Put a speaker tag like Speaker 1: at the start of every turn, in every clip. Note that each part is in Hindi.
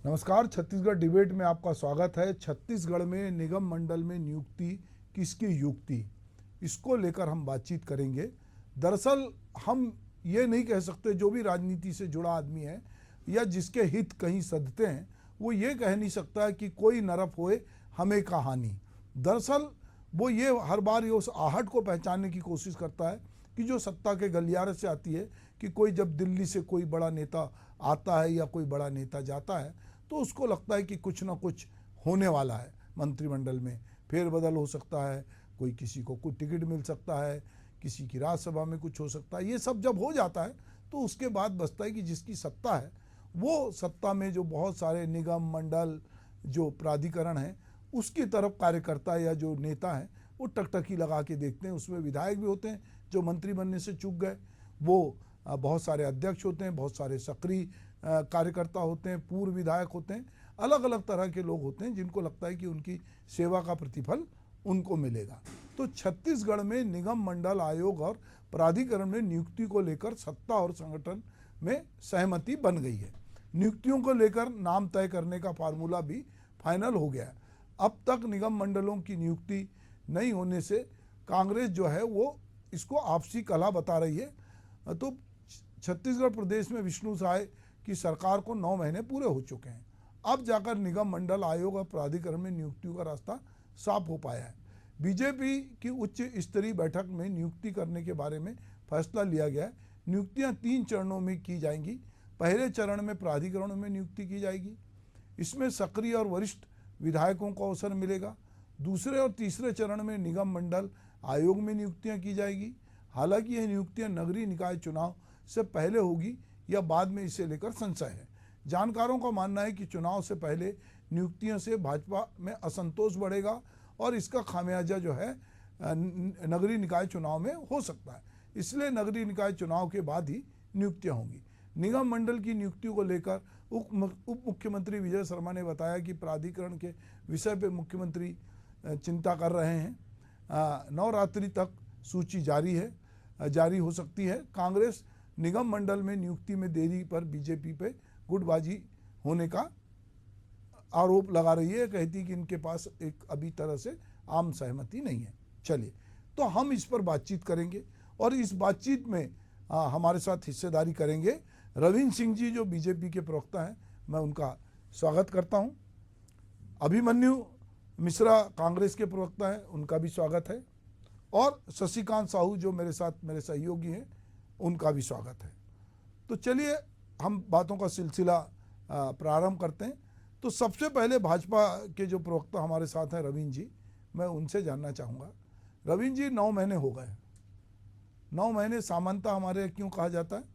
Speaker 1: नमस्कार। छत्तीसगढ़ डिबेट में आपका स्वागत है। छत्तीसगढ़ में निगम मंडल में नियुक्ति किसकी युक्ति, इसको लेकर हम बातचीत करेंगे। दरअसल हम ये नहीं कह सकते, जो भी राजनीति से जुड़ा आदमी है या जिसके हित कहीं सधते हैं, वो ये कह नहीं सकता कि कोई नरफ होए हमें का हानि। दरअसल वो ये हर बार ये उस आहट को पहचानने की कोशिश करता है कि जो सत्ता के गलियारे से आती है, कि कोई जब दिल्ली से कोई बड़ा नेता आता है या कोई बड़ा नेता जाता है तो उसको लगता है कि कुछ ना कुछ होने वाला है। मंत्रिमंडल में फेरबदल हो सकता है, कोई किसी को कुछ टिकट मिल सकता है, किसी की राज्यसभा में कुछ हो सकता है। ये सब जब हो जाता है तो उसके बाद बचता है कि जिसकी सत्ता है वो सत्ता में जो बहुत सारे निगम मंडल जो प्राधिकरण हैं उसकी तरफ कार्यकर्ता या जो नेता हैं वो टकटकी लगा के देखते हैं। उसमें विधायक भी होते हैं जो मंत्री बनने से चूक गए, वो बहुत सारे अध्यक्ष होते हैं, बहुत सारे सक्रिय कार्यकर्ता होते हैं, पूर्व विधायक होते हैं, अलग अलग तरह के लोग होते हैं जिनको लगता है कि उनकी सेवा का प्रतिफल उनको मिलेगा। तो छत्तीसगढ़ में निगम मंडल आयोग और प्राधिकरण में नियुक्ति को लेकर सत्ता और संगठन में सहमति बन गई है। नियुक्तियों को लेकर नाम तय करने का फार्मूला भी फाइनल हो गया है। अब तक निगम मंडलों की नियुक्ति नहीं होने से कांग्रेस जो है वो इसको आपसी कलह बता रही है। तो छत्तीसगढ़ प्रदेश में विष्णु साय की सरकार को 9 महीने पूरे हो चुके हैं। अब जाकर निगम मंडल आयोग और प्राधिकरण में नियुक्तियों का रास्ता साफ हो पाया है। बीजेपी की उच्च स्तरीय बैठक में नियुक्ति करने के बारे में फैसला लिया गया है। नियुक्तियां 3 चरणों में की जाएंगी। पहले चरण में प्राधिकरणों में नियुक्ति की जाएगी, इसमें सक्रिय और वरिष्ठ विधायकों को अवसर मिलेगा। दूसरे और तीसरे चरण में निगम मंडल आयोग में नियुक्तियां की जाएगी। हालांकि यह नियुक्तियां नगरीय निकाय चुनाव से पहले होगी या बाद में, इसे लेकर संशय है। जानकारों का मानना है कि चुनाव से पहले नियुक्तियों से भाजपा में असंतोष बढ़ेगा और इसका खामियाजा जो है नगरीय निकाय चुनाव में हो सकता है। इसलिए नगरीय निकाय चुनाव के बाद ही नियुक्तियां होंगी। निगम मंडल की नियुक्तियों को लेकर उप मुख्यमंत्री विजय शर्मा ने बताया कि प्राधिकरण के विषय पर मुख्यमंत्री चिंता कर रहे हैं। नवरात्रि तक सूची जारी हो सकती है। कांग्रेस निगम मंडल में नियुक्ति में देरी पर बीजेपी पे गुटबाजी होने का आरोप लगा रही है। कहती कि इनके पास एक अभी तरह से आम सहमति नहीं है। चलिए, तो हम इस पर बातचीत करेंगे और इस बातचीत में हमारे साथ हिस्सेदारी करेंगे रविंद्र सिंह जी, जो बीजेपी के प्रवक्ता हैं। मैं उनका स्वागत करता हूं। अभिमन्यु मिश्रा कांग्रेस के प्रवक्ता हैं, उनका भी स्वागत है। और शशिकांत साहू जो मेरे साथ मेरे सहयोगी हैं, उनका भी स्वागत है। तो चलिए हम बातों का सिलसिला प्रारंभ करते हैं। तो सबसे पहले भाजपा के जो प्रवक्ता हमारे साथ हैं रविंद्र जी, मैं उनसे जानना चाहूँगा। रविंद्र जी, 9 महीने हो गए। 9 महीने सामान्यतः हमारे यहाँ क्यों कहा जाता है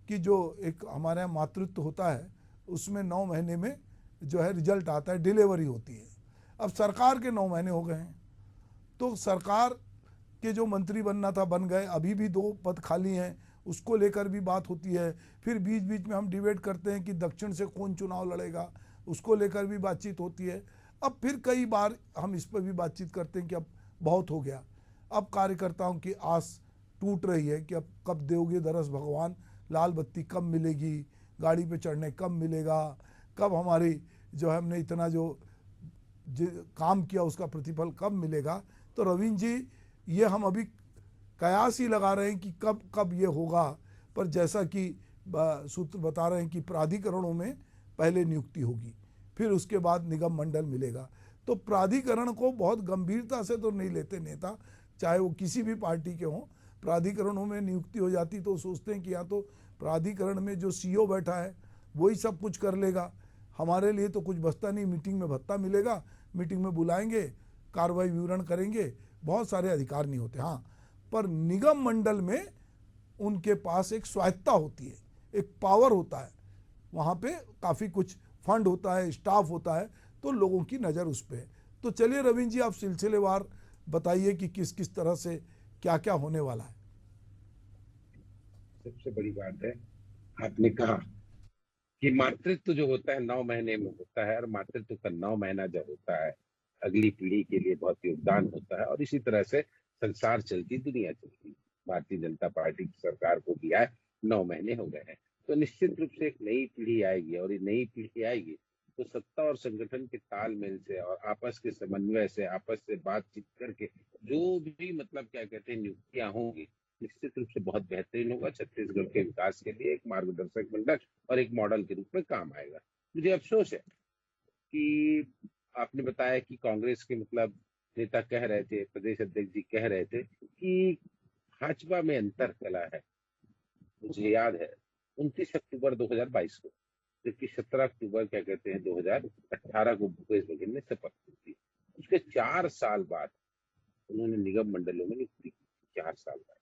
Speaker 1: कि जो एक हमारे यहाँ मातृत्व होता है उसमें 9 महीने में जो है रिजल्ट आता है, डिलीवरी होती है। अब सरकार के 9 महीने हो गए हैं, तो सरकार के जो मंत्री बनना था बन गए। अभी भी 2 पद खाली हैं, उसको लेकर भी बात होती है। फिर बीच बीच में हम डिबेट करते हैं कि दक्षिण से कौन चुनाव लड़ेगा, उसको लेकर भी बातचीत होती है। अब फिर कई बार हम इस पर भी बातचीत करते हैं कि अब बहुत हो गया। अब कार्यकर्ताओं की आस टूट रही है कि अब कब दोगे दरस भगवान, लाल बत्ती कब मिलेगी, गाड़ी पे चढ़ने कब मिलेगा, कब हमारी जो है हमने इतना जो काम किया उसका प्रतिफल कब मिलेगा। तो रविंद्र जी, ये हम अभी कयास ही लगा रहे हैं कि कब कब ये होगा, पर जैसा कि सूत्र बता रहे हैं कि प्राधिकरणों में पहले नियुक्ति होगी, फिर उसके बाद निगम मंडल मिलेगा। तो प्राधिकरण को बहुत गंभीरता से तो नहीं लेते नेता, चाहे वो किसी भी पार्टी के हों। प्राधिकरणों में नियुक्ति हो जाती तो सोचते हैं कि या तो प्राधिकरण में जो सीईओ बैठा है वही सब कुछ कर लेगा, हमारे लिए तो कुछ बचता नहीं, मीटिंग में भत्ता मिलेगा, मीटिंग में बुलाएंगे, कार्रवाई विवरण करेंगे, बहुत सारे अधिकार नहीं होते। हाँ, पर निगम मंडल में उनके पास एक स्वायत्ता होती है, एक पावर होता है, वहाँ पे काफ़ी कुछ फंड होता है, स्टाफ होता है, तो लोगों की नज़र उस पर है। तो चलिए रविंद्र जी, आप सिलसिलेवार बताइए कि किस किस तरह से क्या क्या होने वाला है।
Speaker 2: सबसे बड़ी बात है, आपने कहा कि मातृत्व जो होता है 9 महीने में होता है, और मातृत्व का 9 महीना जब होता है अगली पीढ़ी के लिए बहुत योगदान होता है। और इसी तरह से संसार चलती, दुनिया चलती। भारतीय जनता पार्टी की सरकार को भी आए 9 महीने हो गए हैं, तो निश्चित रूप से एक नई पीढ़ी आएगी, और ये नई पीढ़ी आएगी तो सत्ता और संगठन के तालमेल से और आपस के समन्वय से, आपस से बातचीत करके जो भी मतलब क्या कहते हैं नियुक्तियां होंगी, निश्चित रूप से बहुत बेहतरीन होगा। छत्तीसगढ़ के विकास के लिए एक मार्गदर्शक मंडल और एक मॉडल के रूप में काम आएगा। मुझे अफसोस है कि आपने बताया कि कांग्रेस के मतलब नेता कह रहे थे, प्रदेश अध्यक्ष जी कह रहे थे कि भाजपा में अंतर कला है। मुझे याद है 29 अक्टूबर 2022 को, जबकि 17 अक्टूबर क्या कहते हैं 2018 को भूपेश बघेल ने शपथ ली थी। उसके 4 साल बाद उन्होंने निगम मंडलों में नियुक्ति की। 4 साल बाद,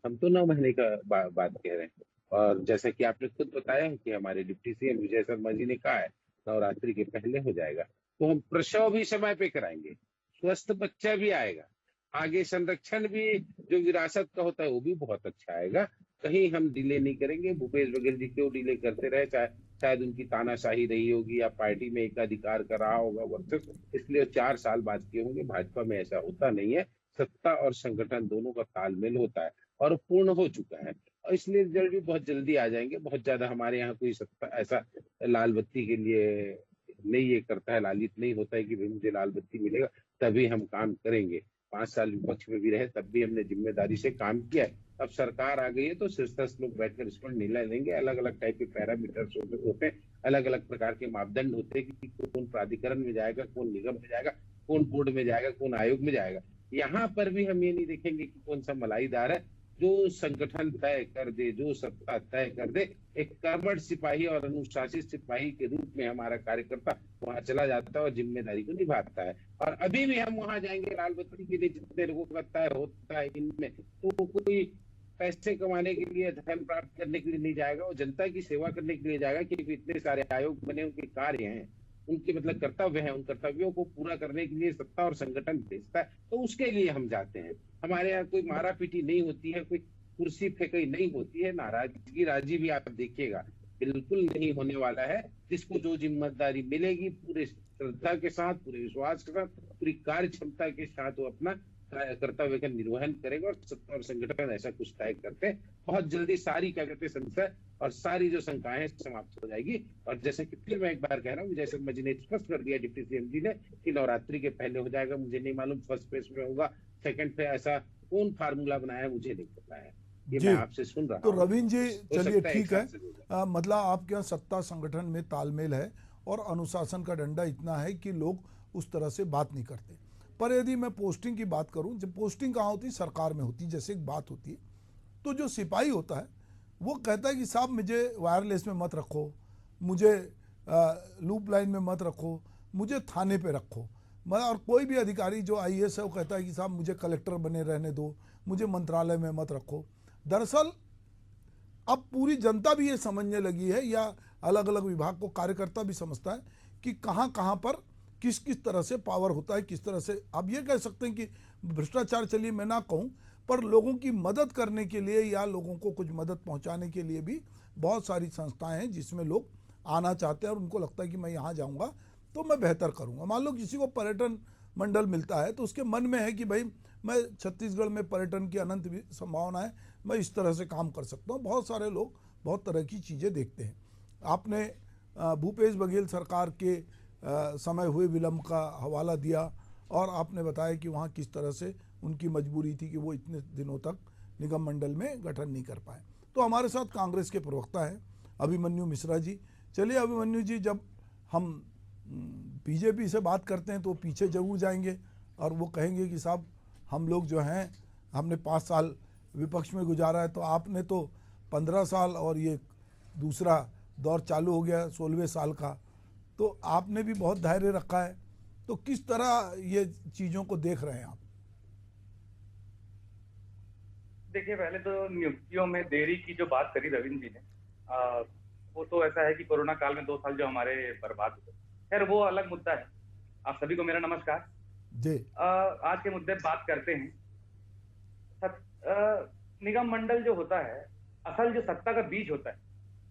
Speaker 2: हम तो 9 महीने का बात कह रहे हैं। और जैसा कि आपने खुद बताया है कि हमारे डिप्टी सीएम विजय शर्मा जी ने कहा है नवरात्रि के पहले हो जाएगा, तो हम प्रसव भी समय पे कराएंगे, स्वस्थ बच्चा भी आएगा, आगे संरक्षण भी जो विरासत का होता है वो भी बहुत अच्छा आएगा। कहीं हम डिले नहीं करेंगे। भूपेश बघेल जी क्यों डिले करते रहे, चाहे शायद उनकी तानाशाही रही होगी या पार्टी में एकाधिकार का रहा होगा वर्चस्व, इसलिए 4 साल बाद किए होंगे। भाजपा में ऐसा होता नहीं है। सत्ता और संगठन दोनों का तालमेल होता है और पूर्ण हो चुका है, और इसलिए रिजल्ट भी बहुत जल्दी आ जाएंगे। बहुत ज्यादा हमारे यहाँ कोई सत्ता ऐसा लाल बत्ती के लिए नहीं ये करता है, लालित नहीं होता है कि भाई मुझे लाल बत्ती मिलेगा तभी हम काम करेंगे। 5 साल विपक्ष में भी रहे तब भी हमने जिम्मेदारी से काम किया है। अब सरकार आ गई है तो शीर्षस्थ लोग बैठकर इस पर निर्णय लेंगे। अलग अलग टाइप के पैरामीटर्स होते हैं, अलग अलग प्रकार के मापदंड होते हैं कि कौन प्राधिकरण में जाएगा, कौन निगम में जाएगा, कौन बोर्ड में जाएगा, कौन आयोग में जाएगा। यहाँ पर भी हम ये नहीं देखेंगे कि कौन सा मलाईदार है। जो संगठन तय कर दे, जो सत्ता तय कर दे, एक कर्मठ सिपाही और अनुशासित सिपाही के रूप में हमारा कार्यकर्ता वहां चला जाता है और जिम्मेदारी को निभाता है। और अभी भी हम वहां जाएंगे लाल बत्ती के लिए जितने लोगों का तय होता है इनमें, तो कोई पैसे कमाने के लिए, धन प्राप्त करने के लिए नहीं जाएगा, वो जनता की सेवा करने के लिए जाएगा। क्योंकि इतने सारे आयोग बने, उनके कार्य हैं, उनके मतलब कर्तव्य हैं, उन कर्तव्यों को पूरा करने के लिए सत्ता और संगठन भेजता है, तो उसके लिए हम जाते हैं। हमारे यहाँ कोई मारा पीटी नहीं होती है, कोई कुर्सी फेंकई नहीं होती है, नाराजगी राजी भी आप देखिएगा बिल्कुल नहीं होने वाला है। जिसको जो जिम्मेदारी मिलेगी पूरे श्रद्धा के साथ, पूरे विश्वास के साथ, पूरी कार्य क्षमता के साथ वो अपना कर्तव्य का निर्वहन करेगा। और सत्ता और संगठन ऐसा कुछ तय करते हैं, बहुत जल्दी सारी क्या कहते हैं संशय और सारी जो शंकाएं समाप्त हो जाएगी। और जैसे कि फिर मैं एक बार कह रहा हूँ, विजय शर्मा जी ने स्पष्ट कर दिया डिप्टी सीएम जी ने कि नवरात्रि के पहले हो जाएगा। मुझे नहीं मालूम फर्स्ट फेज में होगा, सेकंड पे ऐसा कौन फार्मूला बनाया है मुझे नहीं पता है, ये मैं आपसे सुन रहा
Speaker 1: तो
Speaker 2: हूँ।
Speaker 1: रवीन जी
Speaker 2: हो
Speaker 1: चलिए
Speaker 2: सकता है
Speaker 1: ठीक
Speaker 2: एक
Speaker 1: है,
Speaker 2: साथ से हो जाए।
Speaker 1: मतलब आपके यहाँ सत्ता संगठन में तालमेल है और अनुशासन का डंडा इतना है कि लोग उस तरह से बात नहीं करते। पर यदि मैं पोस्टिंग की बात करूं, जब पोस्टिंग कहाँ होती है, सरकार में होती है, जैसे एक बात होती है, तो जो सिपाही होता है वो कहता है कि साहब मुझे वायरलेस में मत रखो, मुझे लूप लाइन में मत रखो, मुझे थाने पे रखो। और कोई भी अधिकारी जो आईएएस है वो कहता है कि साहब मुझे कलेक्टर बने रहने दो, मुझे मंत्रालय में मत रखो। दरअसल अब पूरी जनता भी ये समझने लगी है, या अलग अलग विभाग को कार्यकर्ता भी समझता है कि कहाँ कहाँ पर किस किस तरह से पावर होता है, किस तरह से। अब ये कह सकते हैं कि भ्रष्टाचार, चलिए मैं ना कहूँ, पर लोगों की मदद करने के लिए या लोगों को कुछ मदद पहुंचाने के लिए भी बहुत सारी संस्थाएं हैं जिसमें लोग आना चाहते हैं और उनको लगता है कि मैं यहाँ जाऊँगा तो मैं बेहतर करूँगा। मान लो किसी को पर्यटन मंडल मिलता है तो उसके मन में है कि भाई मैं छत्तीसगढ़ में पर्यटन की अनंत संभावना है, मैं इस तरह से काम कर सकता हूँ। बहुत सारे लोग बहुत तरह की चीज़ें देखते हैं। आपने भूपेश बघेल सरकार के समय हुए विलंब का हवाला दिया और आपने बताया कि वहाँ किस तरह से उनकी मजबूरी थी कि वो इतने दिनों तक निगम मंडल में गठन नहीं कर पाए। तो हमारे साथ कांग्रेस के प्रवक्ता हैं अभिमन्यु मिश्रा जी। चलिए अभिमन्यु जी, जब हम बीजेपी से बात करते हैं तो पीछे जरूर जाएंगे और वो कहेंगे कि साहब हम लोग जो हैं हमने 5 साल विपक्ष में गुजारा है, तो आपने तो 15 साल और ये दूसरा दौर चालू हो गया 16वें साल का, तो आपने भी बहुत धैर्य रखा है। तो किस तरह ये चीज़ों को देख रहे हैं आप?
Speaker 3: देखिए, पहले तो नियुक्तियों में देरी की जो बात करी रविंद्र जी ने, वो तो ऐसा है कि कोरोना काल में 2 साल जो हमारे बर्बाद हुए, खैर वो अलग मुद्दा है। आप सभी को मेरा नमस्कार
Speaker 1: जी।
Speaker 3: आज के मुद्दे बात करते हैं। निगम मंडल जो होता है, असल जो सत्ता का बीज होता है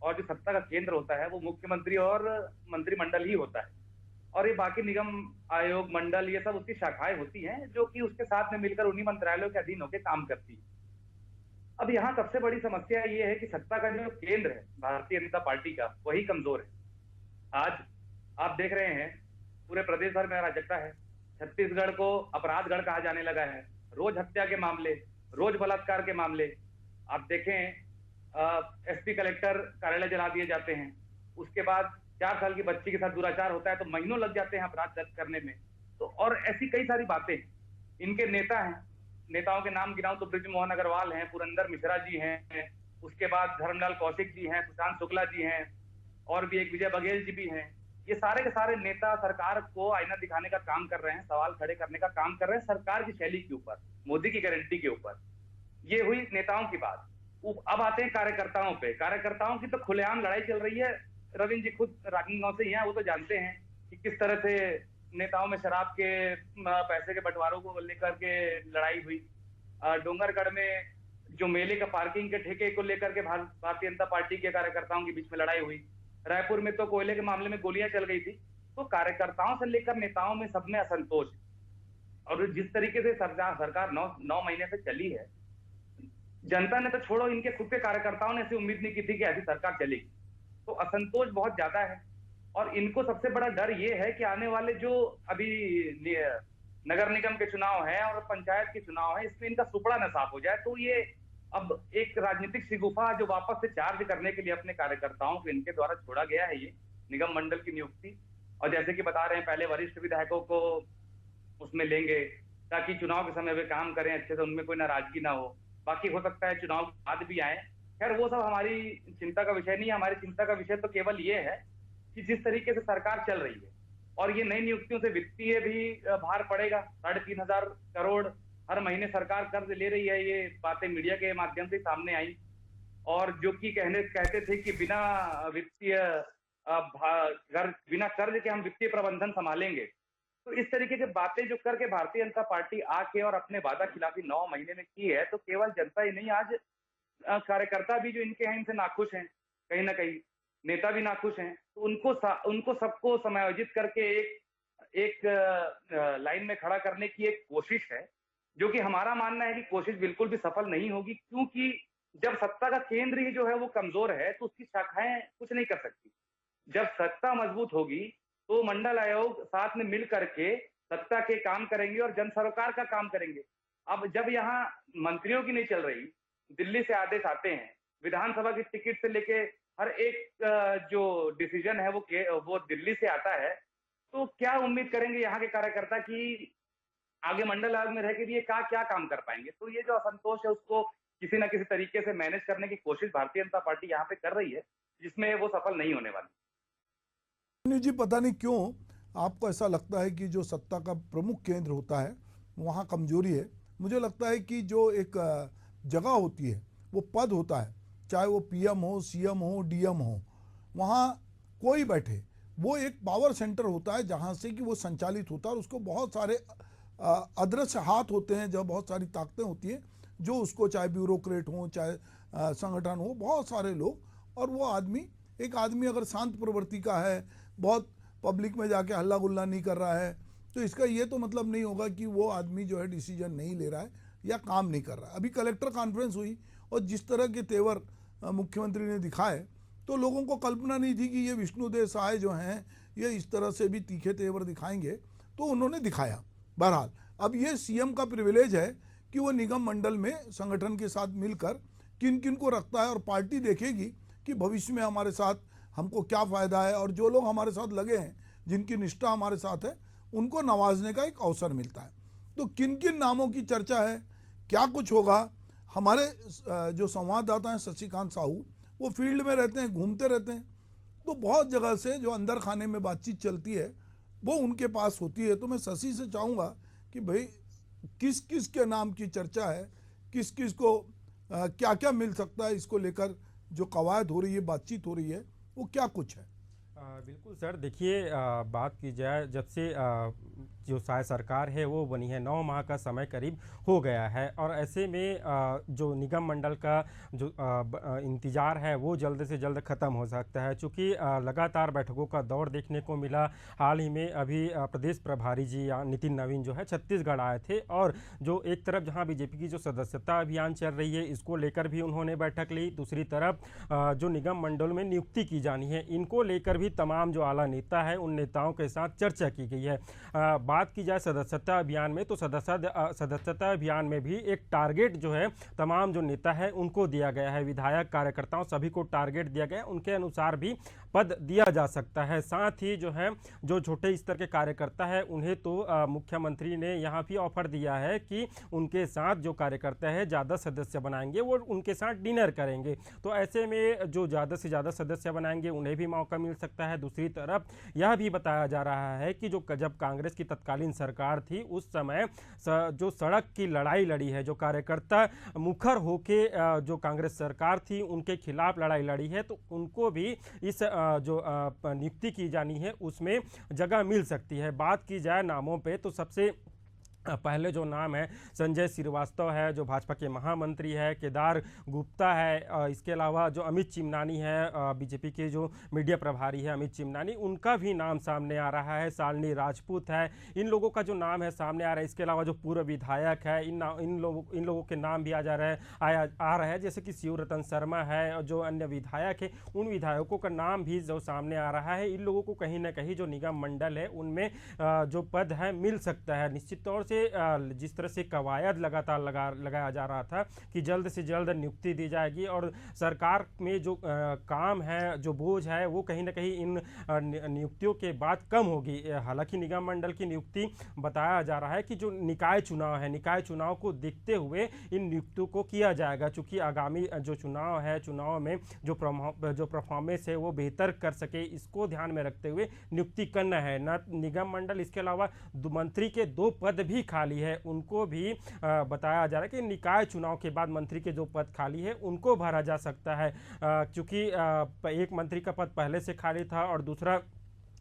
Speaker 3: और जो सत्ता का केंद्र होता है वो मुख्यमंत्री और मंत्रिमंडल ही होता है। और ये बाकी निगम, आयोग, मंडल, ये सब उसकी शाखाएं होती हैं जो कि उसके साथ में मिलकर उन्हीं मंत्रालयों के अधीन होकर काम करती है। अब यहाँ सबसे बड़ी समस्या ये है कि सत्ता का जो केंद्र है भारतीय जनता पार्टी का, वही कमजोर है। आज आप देख रहे हैं पूरे प्रदेश भर में अराजकता है। छत्तीसगढ़ को अपराधगढ़ कहा जाने लगा है। रोज हत्या के मामले, रोज बलात्कार के मामले। आप देखें एसपी कलेक्टर कार्यालय जला दिए जाते हैं। उसके बाद 4 साल की बच्ची के साथ दुराचार होता है तो महीनों लग जाते हैं अपराध दर्ज करने में। तो और ऐसी कई सारी बातें। इनके नेता हैं, नेताओं के नाम गिनाऊं तो बृजमोहन अग्रवाल हैं, पुरंदर मिश्रा जी हैं, उसके बाद धर्मलाल कौशिक जी हैं, सुशांत शुक्ला जी हैं, और भी एक विजय बघेल जी भी हैं। ये सारे के सारे नेता सरकार को आईना दिखाने का काम कर रहे हैं, सवाल खड़े करने का काम कर रहे हैं सरकार की शैली के ऊपर, मोदी की गारंटी के ऊपर। ये हुई नेताओं की बात। अब आते हैं कार्यकर्ताओं पे। कार्यकर्ताओं की तो खुलेआम लड़ाई चल रही है। रविंद्र जी खुद राजनांदगांव से ही हैं, वो तो जानते हैं कि किस तरह से नेताओं में शराब के पैसे के बंटवारों को लेकर के लड़ाई हुई। डोंगरगढ़ में जो मेले का पार्किंग के ठेके को लेकर के भारतीय जनता पार्टी के कार्यकर्ताओं के बीच में लड़ाई हुई। रायपुर में तो कोयले के मामले में गोलियां चल गई थी। तो कार्यकर्ताओं से लेकर नेताओं में सब में असंतोष। और जिस तरीके से सरकार 9 महीने से चली है, जनता ने तो छोड़ो, इनके खुद के कार्यकर्ताओं ने ऐसी उम्मीद नहीं की थी कि ऐसी सरकार चलेगी। तो असंतोष बहुत ज्यादा है। और इनको सबसे बड़ा डर ये है कि आने वाले जो अभी नगर निगम के चुनाव है और पंचायत के चुनाव है, इसमें इनका सुपड़ा न साफ हो जाए। तो ये अब एक राजनीतिक शिगुफा जो वापस से चार्ज करने के लिए अपने कार्यकर्ताओं को इनके द्वारा छोड़ा गया है, ये निगम मंडल की नियुक्ति। और जैसे कि बता रहे हैं, पहले वरिष्ठ विधायकों को उसमें लेंगे ताकि चुनाव के समय वे काम करें अच्छे से, उनमें कोई नाराजगी ना हो। बाकी हो सकता है चुनाव के बाद भी आए। खैर वो सब हमारी चिंता का विषय नहीं है। हमारी चिंता का विषय तो केवल ये है कि जिस तरीके से सरकार चल रही है और ये नई नियुक्तियों से वित्तीय भी भार पड़ेगा। 3,500 करोड़ हर महीने सरकार कर्ज ले रही है। ये बातें मीडिया के माध्यम से सामने आई। और जो कि कहते थे कि बिना कर्ज के हम वित्तीय प्रबंधन संभालेंगे। तो इस तरीके की बातें जो करके भारतीय जनता पार्टी आके और अपने वादा खिलाफी 9 महीने में की है, तो केवल जनता ही नहीं, आज कार्यकर्ता भी जो इनके हैं इनसे नाखुश हैं, कहीं ना कहीं नेता भी नाखुश हैं। तो उनको सबको समायोजित करके एक लाइन में खड़ा करने की एक कोशिश है, जो कि हमारा मानना है कि कोशिश बिल्कुल भी सफल नहीं होगी। क्योंकि जब सत्ता का केंद्र ही जो है वो कमजोर है तो उसकी शाखाएं कुछ नहीं कर सकती। जब सत्ता मजबूत होगी तो मंडल आयोग साथ में मिल करके सत्ता के काम करेंगे और जन सरोकार का काम करेंगे। अब जब यहाँ मंत्रियों की नहीं चल रही, दिल्ली से आदेश आते हैं, विधानसभा की टिकट से लेके हर एक जो डिसीजन है वो दिल्ली से आता है, तो क्या उम्मीद करेंगे यहाँ के कार्यकर्ता कि आगे मंडल आयोग में रह के भी ये क्या काम कर पाएंगे। तो ये जो असंतोष है उसको किसी ना किसी तरीके से मैनेज करने की कोशिश भारतीय जनता पार्टी यहाँ पे कर रही है, जिसमें वो सफल नहीं होने वाली।
Speaker 1: जी पता नहीं क्यों आपको ऐसा लगता है कि जो सत्ता का प्रमुख केंद्र होता है वहाँ कमजोरी है। मुझे लगता है कि जो एक जगह होती है, वो पद होता है, चाहे वो पीएम हो, सीएम हो, डीएम हो, वहाँ कोई बैठे, वो एक पावर सेंटर होता है जहाँ से कि वो संचालित होता है। और उसको बहुत सारे अदृश्य हाथ होते हैं, जब बहुत सारी ताकतें होती हैं जो उसको, चाहे ब्यूरोक्रेट हो, चाहे संगठन हो, बहुत सारे लोग। और वो आदमी, एक आदमी अगर शांत प्रवृत्ति का है, बहुत पब्लिक में जाके हल्ला गुल्ला नहीं कर रहा है, तो इसका ये तो मतलब नहीं होगा कि वो आदमी जो है डिसीजन नहीं ले रहा है या काम नहीं कर रहा है। अभी कलेक्टर कॉन्फ्रेंस हुई और जिस तरह के तेवर मुख्यमंत्री ने दिखाए, तो लोगों को कल्पना नहीं थी कि ये विष्णुदेव साय जो हैं ये इस तरह से भी तीखे तेवर दिखाएंगे, तो उन्होंने दिखाया। बहरहाल अब ये सीएम का प्रिविलेज है कि वो निगम मंडल में संगठन के साथ मिलकर किन किन को रखता है, और पार्टी देखेगी कि भविष्य में हमारे साथ हमको क्या फ़ायदा है, और जो लोग हमारे साथ लगे हैं, जिनकी निष्ठा हमारे साथ है, उनको नवाजने का एक अवसर मिलता है। तो किन किन नामों की चर्चा है, क्या कुछ होगा, हमारे जो संवाददाता हैं शशिकांत साहू, वो फील्ड में रहते हैं, घूमते रहते हैं, तो बहुत जगह से जो अंदर खाने में बातचीत चलती है वो उनके पास होती है। तो मैं शशि से चाहूँगा कि भाई किस किस के नाम की चर्चा है, किस किस को क्या क्या मिल सकता है, इसको लेकर जो कवायद हो रही है, बातचीत हो रही है, वो क्या कुछ है।
Speaker 4: बिल्कुल सर, देखिए बात की जाए, जब से जो शायद सरकार है वो बनी है, 9 माह का समय करीब हो गया है। और ऐसे में जो निगम मंडल का जो इंतज़ार है वो जल्द से जल्द ख़त्म हो सकता है, चूँकि लगातार बैठकों का दौर देखने को मिला। हाल ही में अभी प्रदेश प्रभारी जी नितिन नवीन जो है छत्तीसगढ़ आए थे, और जो एक तरफ जहां बीजेपी की जो सदस्यता अभियान चल रही है इसको लेकर भी उन्होंने बैठक ली, दूसरी तरफ जो निगम मंडल में नियुक्ति की जानी है इनको लेकर भी तमाम जो आला नेता है उन नेताओं के साथ चर्चा की गई है। बात की जाए सदस्यता अभियान में, तो सदस्यता अभियान में भी एक टारगेट जो है तमाम जो नेता है उनको दिया गया है, विधायक कार्यकर्ताओं सभी को टारगेट दिया गया है, उनके अनुसार भी पद दिया जा सकता है। साथ ही जो है जो छोटे स्तर के कार्यकर्ता है उन्हें तो मुख्यमंत्री ने यहाँ भी ऑफर दिया है कि उनके साथ जो कार्यकर्ता है ज़्यादा सदस्य बनाएंगे वो उनके साथ डिनर करेंगे, तो ऐसे में जो ज़्यादा से ज़्यादा सदस्य बनाएंगे उन्हें भी मौका मिल सकता है। दूसरी तरफ यह भी बताया जा रहा है कि जो जब कांग्रेस की तत्कालीन सरकार थी उस समय जो सड़क की लड़ाई लड़ी है, जो कार्यकर्ता मुखर होके जो कांग्रेस सरकार थी उनके खिलाफ लड़ाई लड़ी है, तो उनको भी इस जो नियुक्ति की जानी है उसमें जगह मिल सकती है। बात की जाए नामों पे तो सबसे पहले जो नाम है संजय श्रीवास्तव है जो भाजपा के महामंत्री है, केदार गुप्ता है, इसके अलावा जो अमित चिमनानी है बीजेपी के जो मीडिया प्रभारी है अमित चिमनानी, उनका भी नाम सामने आ रहा है, शालिनी राजपूत है, इन लोगों का जो नाम है सामने आ रहा है। इसके अलावा जो पूर्व विधायक है इन लोगों के नाम भी आ रहा है, जैसे कि शिवरतन शर्मा है, और जो अन्य विधायक है उन विधायकों का नाम भी जो सामने आ रहा है। इन लोगों को कहीं ना कहीं जो निगम मंडल है उनमें जो पद है मिल सकता है। निश्चित तौर से जिस तरह से कवायद लगातार लगाया जा रहा था कि जल्द से जल्द नियुक्ति दी जाएगी और सरकार में जो काम है, जो बोझ है, वो कहीं ना कहीं इन नियुक्तियों के बाद कम होगी। हालांकि निगम मंडल की नियुक्ति बताया जा रहा है कि जो निकाय चुनाव है, निकाय चुनाव को देखते हुए इन नियुक्तियों को किया जाएगा, चूँकि आगामी जो चुनाव है, चुनाव में जो परफॉर्मेंस है वो बेहतर कर सके, इसको ध्यान में रखते हुए नियुक्ति करना है न निगम मंडल। इसके अलावा मंत्री के 2 पद भी खाली है, उनको भी बताया जा रहा है कि निकाय चुनाव के बाद मंत्री के जो पद खाली है उनको भरा जा सकता है, क्योंकि एक मंत्री का पद पहले से खाली था और दूसरा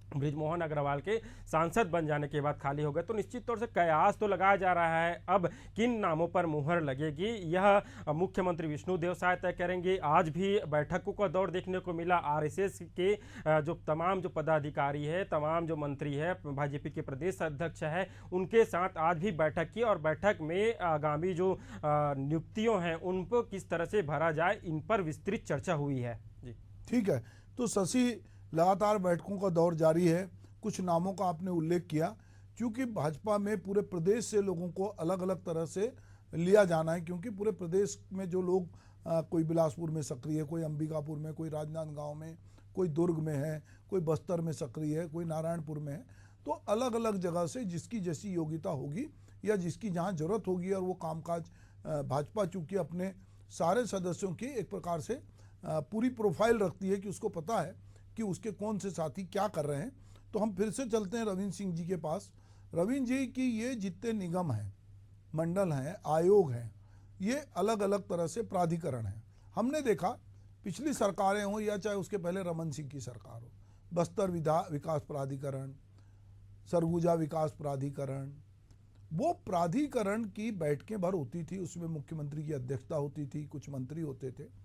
Speaker 4: बृजमोहन अग्रवाल के सांसद बन जाने के बाद खाली हो गए। तो निश्चित तौर से कयास तो लगाया जा रहा है, अब किन नामों पर मुहर लगेगी यह मुख्यमंत्री विष्णुदेव साय तय करेंगे। आज भी बैठकों का दौर देखने को मिला, आरएसएस के जो तमाम जो पदाधिकारी है, तमाम जो मंत्री है, भाजपा के प्रदेश अध्यक्ष है, उनके साथ आज भी बैठक की और बैठक में आगामी जो नियुक्तियों हैं उन पर किस तरह से भरा जाए इन पर विस्तृत चर्चा हुई है। जी
Speaker 1: ठीक है, तो शशि लगातार बैठकों का दौर जारी है, कुछ नामों का आपने उल्लेख किया, क्योंकि भाजपा में पूरे प्रदेश से लोगों को अलग अलग तरह से लिया जाना है, क्योंकि पूरे प्रदेश में जो लोग कोई बिलासपुर में सक्रिय है, कोई अंबिकापुर में, कोई राजनांदगांव में, कोई दुर्ग में है, कोई बस्तर में सक्रिय है, कोई नारायणपुर में है, तो अलग अलग जगह से जिसकी जैसी योग्यता होगी या जिसकी जहाँ जरूरत होगी, और वो कामकाज भाजपा चूँकि अपने सारे सदस्यों की एक प्रकार से पूरी प्रोफाइल रखती है कि उसको पता है कि उसके कौन से साथी क्या कर रहे हैं। तो हम फिर से चलते हैं रविंद्र सिंह जी के पास। रविंद्र जी की ये जितने निगम हैं, मंडल हैं, आयोग हैं, ये अलग अलग तरह से प्राधिकरण हैं। हमने देखा पिछली सरकारें हों या चाहे उसके पहले रमन सिंह की सरकार हो, बस्तर विकास प्राधिकरण, सरगुजा विकास प्राधिकरण, वो प्राधिकरण की बैठकें भर होती थी, उसमें मुख्यमंत्री की अध्यक्षता होती थी, कुछ मंत्री होते थे,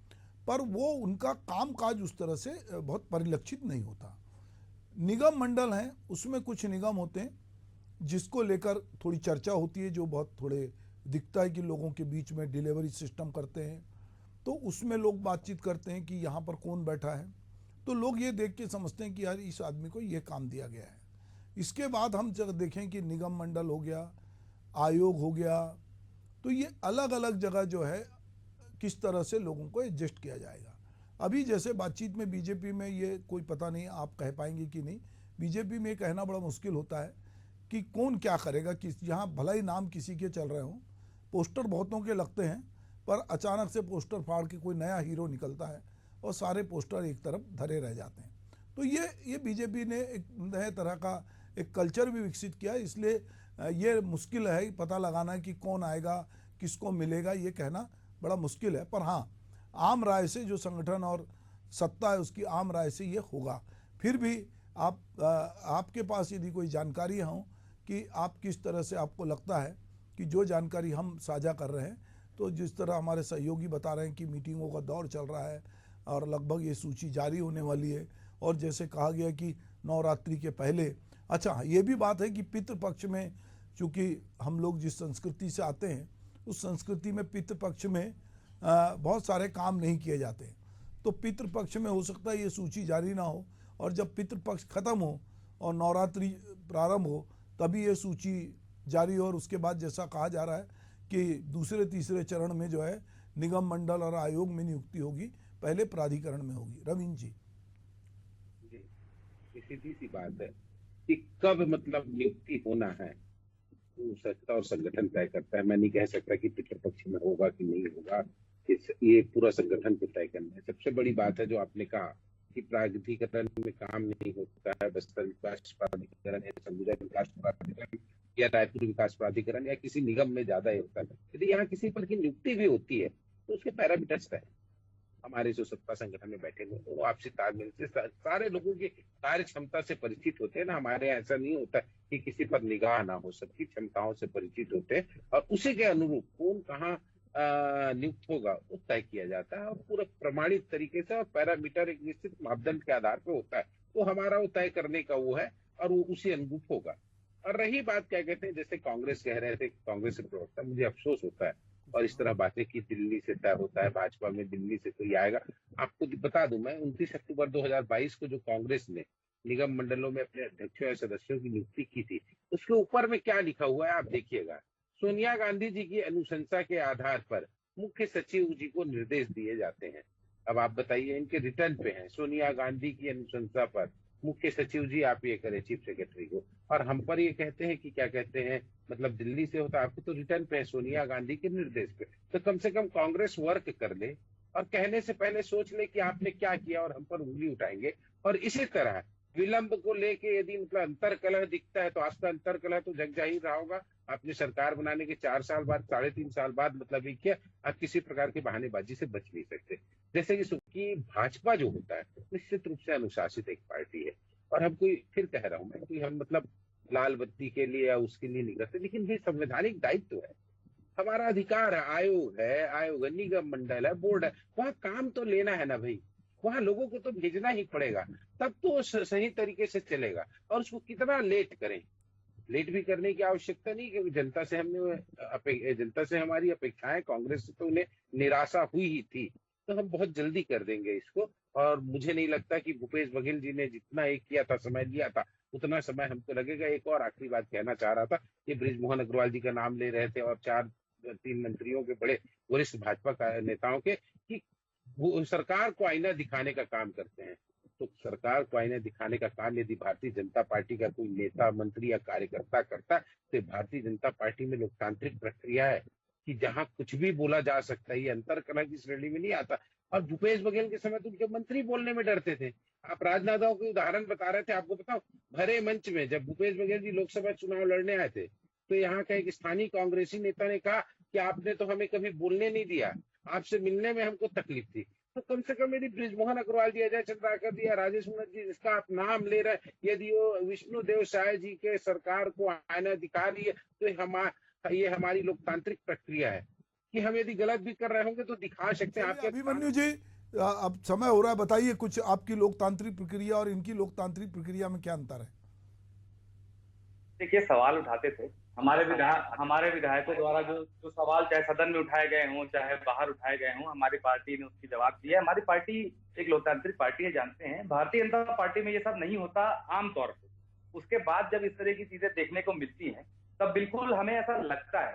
Speaker 1: पर वो उनका कामकाज उस तरह से बहुत परिलक्षित नहीं होता। निगम मंडल हैं, उसमें कुछ निगम होते हैं जिसको लेकर थोड़ी चर्चा होती है, जो बहुत थोड़े दिखता है कि लोगों के बीच में डिलीवरी सिस्टम करते हैं, तो उसमें लोग बातचीत करते हैं कि यहाँ पर कौन बैठा है, तो लोग ये देख के समझते हैं कि यार इस आदमी को ये काम दिया गया है। इसके बाद हम जब देखें कि निगम मंडल हो गया, आयोग हो गया, तो ये अलग अलग जगह जो है किस तरह से लोगों को एडजस्ट किया जाएगा। अभी जैसे बातचीत में बीजेपी में ये कोई पता नहीं, आप कह पाएंगे कि नहीं, बीजेपी में कहना बड़ा मुश्किल होता है कि कौन क्या करेगा, किस यहाँ भला ही नाम किसी के चल रहे हों, पोस्टर बहुतों के लगते हैं, पर अचानक से पोस्टर फाड़ के कोई नया हीरो निकलता है और सारे पोस्टर एक तरफ धरे रह जाते हैं। तो ये बीजेपी ने एक नए तरह का एक कल्चर भी विकसित किया, इसलिए ये मुश्किल है पता लगाना कि कौन आएगा, किसको मिलेगा, ये कहना बड़ा मुश्किल है। पर हाँ, आम राय से जो संगठन और सत्ता है उसकी आम राय से ये होगा। फिर भी आपके पास यदि कोई जानकारी हो कि आप किस तरह से आपको लगता है कि जो जानकारी हम साझा कर रहे हैं, तो जिस तरह हमारे सहयोगी बता रहे हैं कि मीटिंगों का दौर चल रहा है और लगभग ये सूची जारी होने वाली है, और जैसे कहा गया कि नवरात्रि के पहले, अच्छा ये भी बात है कि पितृपक्ष में, चूँकि हम लोग जिस संस्कृति से आते हैं उस संस्कृति में पितृपक्ष में बहुत सारे काम नहीं किए जाते, तो पितृपक्ष में हो सकता है ये सूची जारी ना हो, और जब पितृपक्ष खत्म हो और नवरात्रि प्रारंभ हो तभी ये सूची जारी हो, और उसके बाद जैसा कहा जा रहा है कि दूसरे तीसरे चरण में जो है निगम मंडल और आयोग में नियुक्ति होगी, पहले प्राधिकरण में होगी। रवीन जी।
Speaker 2: सीधी सी बात है कि कब मतलब नियुक्ति होना है तो सत्ता और संगठन तय करता है। मैं नहीं कह सकता कि पितृपक्ष में होगा कि नहीं होगा, ये पूरा संगठन को तय करना है। सबसे बड़ी बात है जो आपने कहा कि प्राधिकरण में काम नहीं होता है, बस्तर विकास प्राधिकरण या सरगुजा विकास प्राधिकरण या रायपुर विकास प्राधिकरण या किसी निगम में ज्यादा होता है। यदि यहाँ किसी पर की नियुक्ति भी होती है तो उसके पैरामीटर्स तय। हमारे जो सत्ता संगठन में बैठे हुए वो आपसी तालमेल से सारे लोगों की कार्य क्षमता से परिचित होते हैं ना। हमारे यहाँ ऐसा नहीं होता कि किसी पर निगाह ना हो, सबकी क्षमताओं से परिचित होते हैं और उसी के अनुरूप कौन कहाँ नियुक्त होगा वो तय किया जाता है, और पूरा प्रमाणित तरीके से, और पैरामीटर एक निश्चित मापदंड के आधार पर होता है। तो हमारा वो तय करने का वो है और वो उसी अनुरूप होगा। और रही बात क्या कहते हैं, जैसे कांग्रेस कह रहे थे, कांग्रेस के प्रवक्ता, मुझे अफसोस होता है और इस तरह बातें की दिल्ली से तय होता है, भाजपा में दिल्ली से कोई आएगा। आपको बता दूं मैं 29 अक्टूबर 2022 को जो कांग्रेस ने निगम मंडलों में अपने अध्यक्षों या सदस्यों की नियुक्ति की थी, उसके ऊपर में क्या लिखा हुआ है आप देखिएगा। सोनिया गांधी जी की अनुशंसा के आधार पर मुख्य सचिव जी को निर्देश दिए जाते हैं। अब आप बताइए, इनके रिटर्न पे है, सोनिया गांधी की अनुशंसा पर मुख्य सचिव जी आप ये करें चीफ सेक्रेटरी को, और हम पर ये कहते हैं कि क्या कहते हैं, मतलब दिल्ली से होता, आपको तो रिटर्न पे है सोनिया गांधी के निर्देश पे। तो कम से कम कांग्रेस वर्क कर ले और कहने से पहले सोच ले कि आपने क्या किया और हम पर उंगली उठाएंगे। और इसी तरह विलंब को लेके यदि मतलब अंतर्कलह दिखता है तो आपका अंतर्कलह तो जग जाहिर रहा होगा। आपने सरकार बनाने के 4 साल बाद, 3.5 साल बाद मतलब ये क्या, आप किसी प्रकार की बहानेबाजी से बच नहीं सकते। जैसे कि भाजपा जो होता है निश्चित रूप से अनुशासित एक पार्टी है, और हम कोई, फिर कह रहा हूं मैं कि हम मतलब लाल बत्ती के लिए या उसके लिए नहीं करते, लेकिन ये संवैधानिक दायित्व है, हमारा अधिकार है। आयोग है, निगम मंडल है, बोर्ड है, वहां काम तो लेना है ना भाई, वहां लोगों को तो भेजना ही पड़ेगा, तब तो सही तरीके से चलेगा। और उसको कितना लेट करें, लेट भी करने की आवश्यकता नहीं, क्योंकि जनता से हमारी अपेक्षाएं, कांग्रेस से तो उन्हें निराशा हुई ही थी, तो हम बहुत जल्दी कर देंगे इसको। और मुझे नहीं लगता कि भूपेश बघेल जी ने जितना एक किया था, समय लिया था, उतना समय हमको लगेगा। एक और आखिरी बात कहना चाह रहा था, ये बृजमोहन अग्रवाल जी का नाम ले रहे थे और 3 मंत्रियों के, बड़े वरिष्ठ भाजपा नेताओं के, कि वो सरकार को आईना दिखाने का काम करते हैं। तो सरकार को आईना दिखाने का काम यदि भारतीय जनता पार्टी का कोई नेता, मंत्री या कार्यकर्ता करता है, तो भारतीय जनता पार्टी में लोकतांत्रिक प्रक्रिया है कि जहां कुछ भी बोला जा सकता है, ये अंतरकलह की श्रेणी में नहीं आता। और भूपेश बघेल के समय तो उनके मंत्री बोलने में डरते थे। आप राजनांदगांव के उदाहरण बता रहे थे, आपको बताओ, भरे मंच में जब भूपेश बघेल जी लोकसभा चुनाव लड़ने आए थे, तो यहाँ का एक स्थानीय कांग्रेसी नेता ने कहा कि आपने तो हमें कभी बोलने नहीं दिया, आपसे मिलने में हमको तकलीफ थी। तो कम से कम यदि बृजमोहन अग्रवाल जी, अजय चंद्राकर जी या राजेश मूणत जी, जिसका आप नाम ले रहे हैं, यदि वो विष्णुदेव साय जी के सरकार को आईना दिखा रही है, तो ये हमारी लोकतांत्रिक प्रक्रिया है कि हम यदि गलत भी कर रहे होंगे तो दिखा सकते हैं। आपके
Speaker 1: अभिमन्यु जी, अब समय हो रहा है, बताइए कुछ आपकी लोकतांत्रिक प्रक्रिया और इनकी लोकतांत्रिक प्रक्रिया में क्या अंतर है?
Speaker 3: देखिए, सवाल उठाते थे हमारे विधायकों द्वारा जो सवाल चाहे सदन में उठाए गए हों चाहे बाहर उठाए गए हों, हमारी पार्टी ने उसकी जवाब दिया। हमारी पार्टी एक लोकतांत्रिक पार्टी है, जानते हैं। भारतीय जनता पार्टी में ये सब नहीं होता आमतौर पे। उसके बाद जब इस तरह की चीजें देखने को मिलती हैं, तब बिल्कुल हमें ऐसा लगता है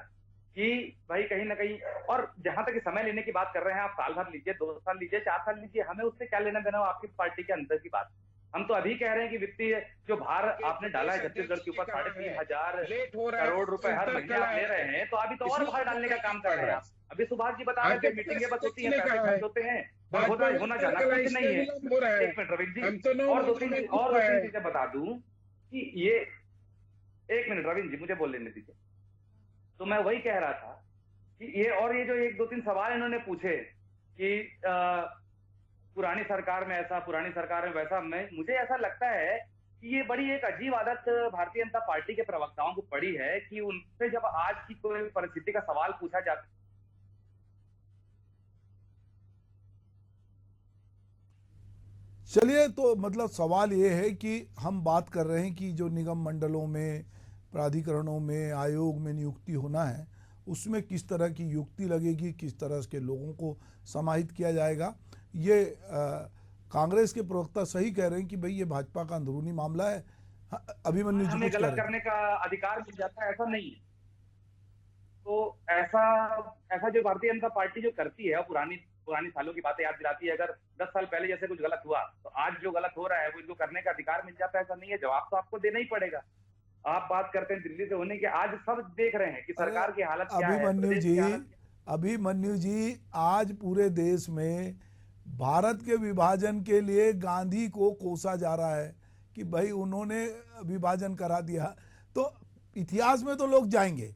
Speaker 3: कि भाई कहीं ना कहीं, और जहां तक समय लेने की बात कर रहे हैं, आप साल भर लीजिए, 2 साल लीजिए, 4 साल लीजिए, हमें उससे क्या लेना देना, आपकी पार्टी के अंदर की बात। हम तो अभी कह रहे हैं कि वित्तीय जो भार आपने डाला है छत्तीसगढ़ के ऊपर 3,500 करोड़ रुपए हर महीने आप ले रहे हैं, तो अभी तो और भार डालने का काम कर रहे हैं आप। अभी सुभाष जी बता रहे थे मीटिंगें बस होती हैं, पैसे खर्च होते हैं, होना जाना कुछ नहीं है। एक मिनट रविंद्र जी, और दो तीन चीजें बता दूं कि ये, एक मिनट रविंद्र जी, मुझे बोल लेने दीजिए। तो मैं वही कह रहा था कि ये जो 1-2-3 सवाल इन्होंने पूछे कि पुरानी सरकार में ऐसा, पुरानी सरकार में वैसा, मुझे ऐसा लगता है ये बड़ी एक अजीब आदत भारतीय जनता पार्टी के प्रवक्ताओं को पड़ी है कि उनसे जब आज की कोई परिस्थिति का सवाल पूछा जाता
Speaker 1: चलिए, तो मतलब सवाल ये है कि हम बात कर रहे हैं कि जो निगम मंडलों में, प्राधिकरणों में, आयोग में नियुक्ति होना है, उसमें किस तरह की युक्ति लगेगी, किस तरह के लोगों को समाहित किया जाएगा। ये कांग्रेस के प्रवक्ता सही कह रहे हैं कि भाई ये भाजपा का अंदरूनी मामला है। अभिमन्यु जी
Speaker 3: हमें
Speaker 1: कुछ कह
Speaker 3: गलत
Speaker 1: रहे हैं।
Speaker 3: करने का अधिकार मिल जाता है, ऐसा नहीं है। तो ऐसा ऐसा जो भारतीय जनता पार्टी जो करती है, पुरानी पुरानी सालों की बातें याद दिलाती है। अगर 10 साल पहले जैसे कुछ गलत हुआ तो आज जो गलत हो रहा है वो इनको करने का अधिकार मिल जाता है, ऐसा नहीं है। जवाब तो आपको देना ही पड़ेगा। आप बात करते हैं दिल्ली से होने की, आज सब देख रहे हैं कि सरकार की हालत क्या है,
Speaker 1: अभिमन्यु
Speaker 3: प्रदेश
Speaker 1: जी,
Speaker 3: की हालत क्या है।
Speaker 1: अभिमन्यु जी, आज पूरे देश में भारत के विभाजन के लिए गांधी को कोसा जा रहा है कि भाई उन्होंने विभाजन करा दिया। तो इतिहास में तो लोग जाएंगे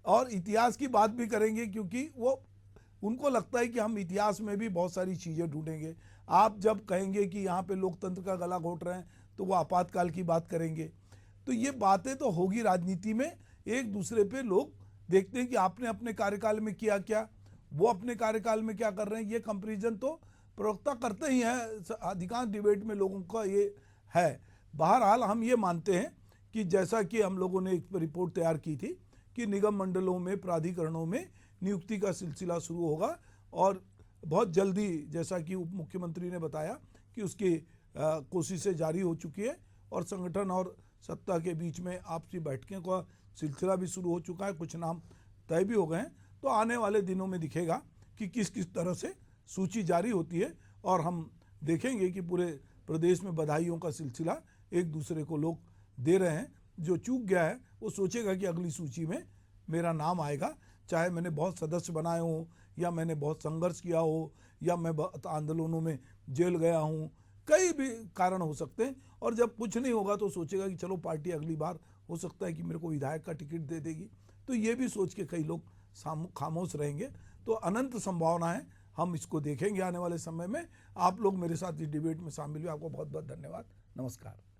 Speaker 1: और इतिहास की बात भी करेंगे, क्योंकि वो उनको लगता है कि हम इतिहास में भी बहुत सारी चीज़ें ढूंढेंगे। आप जब कहेंगे कि यहाँ पे लोकतंत्र का गला घोट रहे हैं तो वो आपातकाल की बात करेंगे। तो ये बातें तो होगी राजनीति में, एक दूसरे पे लोग देखते हैं कि आपने अपने कार्यकाल में किया क्या, वो अपने कार्यकाल में क्या कर रहे हैं। ये कंपैरिजन तो प्रवक्ता करते ही हैं, अधिकांश डिबेट में लोगों का ये है। बहरहाल हम ये मानते हैं कि जैसा कि हम लोगों ने एक रिपोर्ट तैयार की थी कि निगम मंडलों में, प्राधिकरणों में नियुक्ति का सिलसिला शुरू होगा और बहुत जल्दी, जैसा कि उप मुख्यमंत्री ने बताया कि उसकी कोशिशें जारी हो चुकी है और संगठन और सत्ता के बीच में आपसी बैठकों का सिलसिला भी शुरू हो चुका है, कुछ नाम तय भी हो गए हैं। तो आने वाले दिनों में दिखेगा कि किस किस तरह से सूची जारी होती है और हम देखेंगे कि पूरे प्रदेश में बधाइयों का सिलसिला एक दूसरे को लोग दे रहे हैं। जो चूक गया है वो सोचेगा कि अगली सूची में मेरा नाम आएगा, चाहे मैंने बहुत सदस्य बनाए हों या मैंने बहुत संघर्ष किया हो या मैं बहुत आंदोलनों में जेल गया हूँ, कई भी कारण हो सकते हैं। और जब कुछ नहीं होगा तो सोचेगा कि चलो पार्टी अगली बार हो सकता है कि मेरे को विधायक का टिकट दे देगी। तो ये भी सोच के कई लोग खामोश रहेंगे। तो अनंत संभावना है, हम इसको देखेंगे आने वाले समय में। आप लोग मेरे साथ इस डिबेट में शामिल हुए, आपको बहुत बहुत धन्यवाद। नमस्कार।